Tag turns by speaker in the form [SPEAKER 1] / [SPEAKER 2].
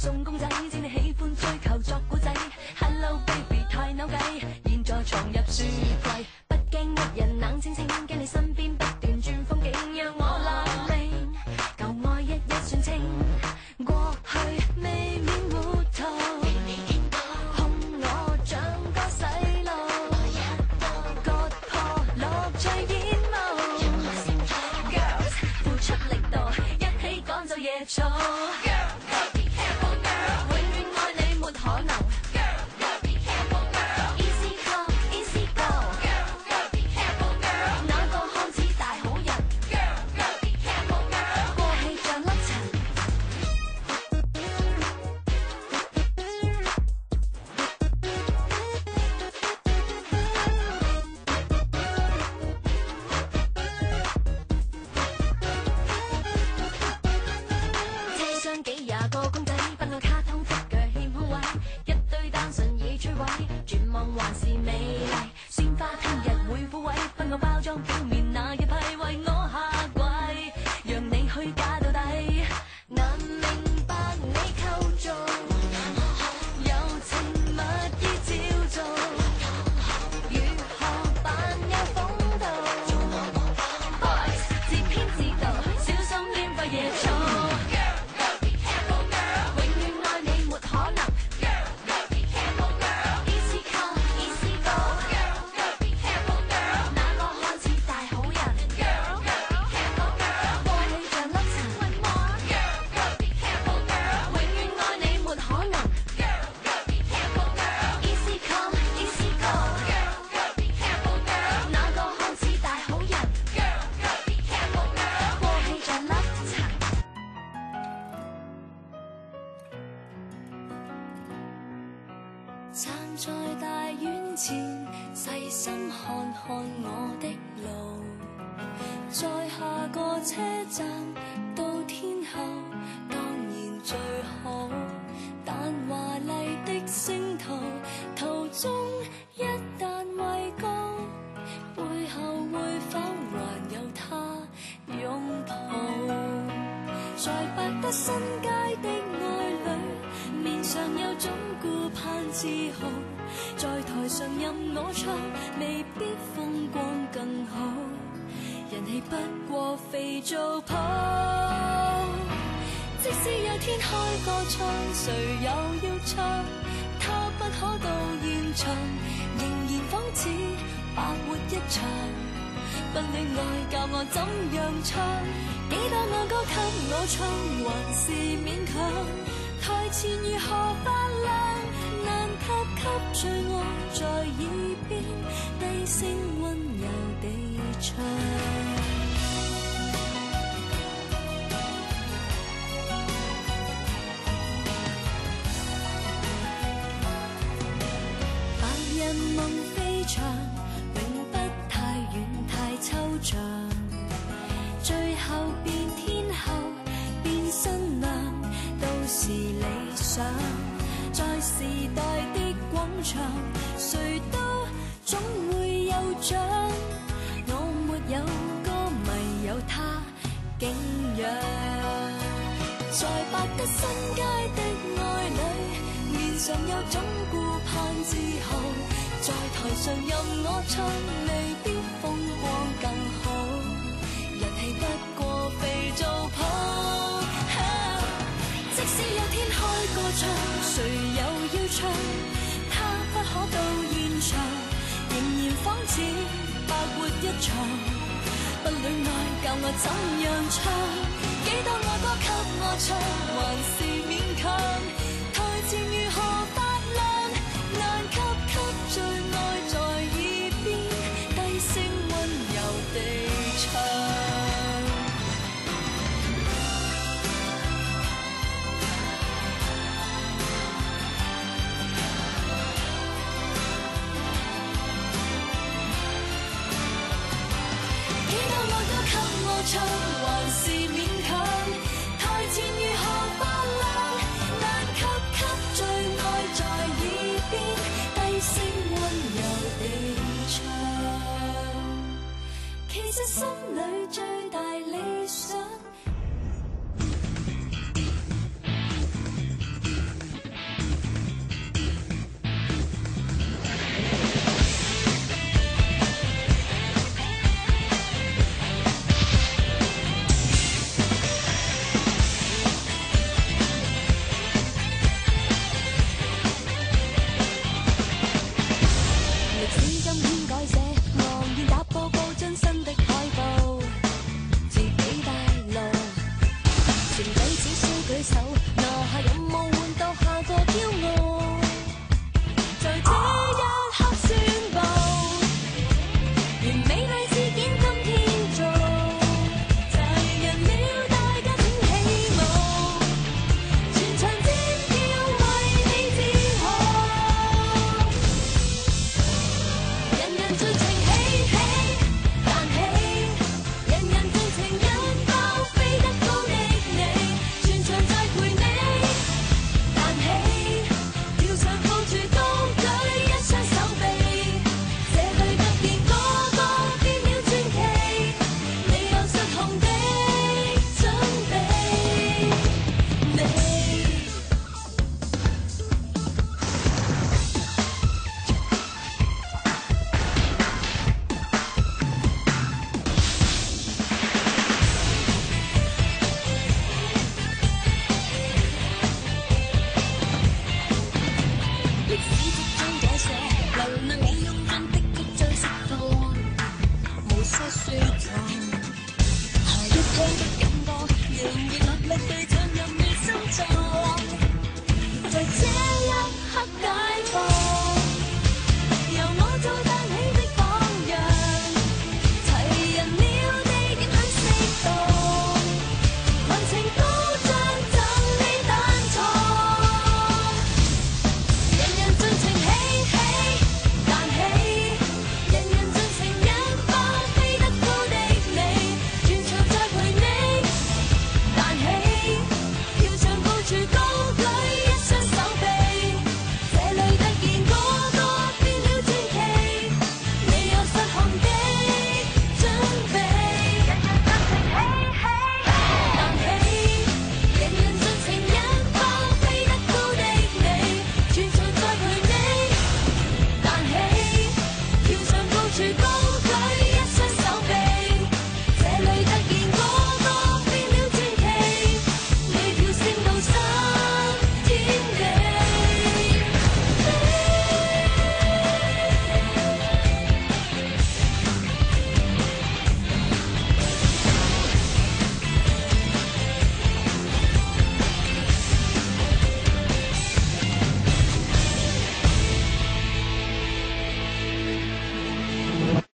[SPEAKER 1] 送公仔，知你喜歡追求作古仔。Hello baby 太扭計，現在藏入書櫃，不驚一人冷清清，驚你身邊不斷轉風景，讓我立命，舊愛一一算清，過去未免糊塗，碰我像個細路，割破樂趣煙霧 ，Girls 付出力度，一起趕走野草。
[SPEAKER 2] 站在大院前，細心看看我的路，在下個車站到天后當然最好，但華麗的星途途中一旦畏高，背後會否還有他擁抱？在百德新街的愛侶，面上有種顧盼自豪，在台上任我唱，未必風光更好，人氣不過肥皂泡。即使有天開個唱，誰又要唱？他不可到現場，仍然仿似白活一場。不戀愛教我怎樣唱，幾多愛歌給我唱，還是勉強。台前如何發亮，難及給最愛在耳邊低聲溫柔地唱。白日夢飛翔，永不太遠太抽象，最後變天后變新娘都是理想。在時代的廣場，誰都總會有獎。我沒有歌迷，有他敬仰。在百德新街的愛侶，面上有種顧盼自豪，在台上任我唱，未必風光更好，人氣不過肥皂泡。即使有天開個唱，誰又要唱？他不可到現場，仍然仿似白活一場。不戀愛教我怎樣唱，幾多愛歌給我唱，還是勉強。台前如何發亮，難及給最愛在耳邊低聲溫柔地唱。唱還是勉強，台前如何
[SPEAKER 1] 情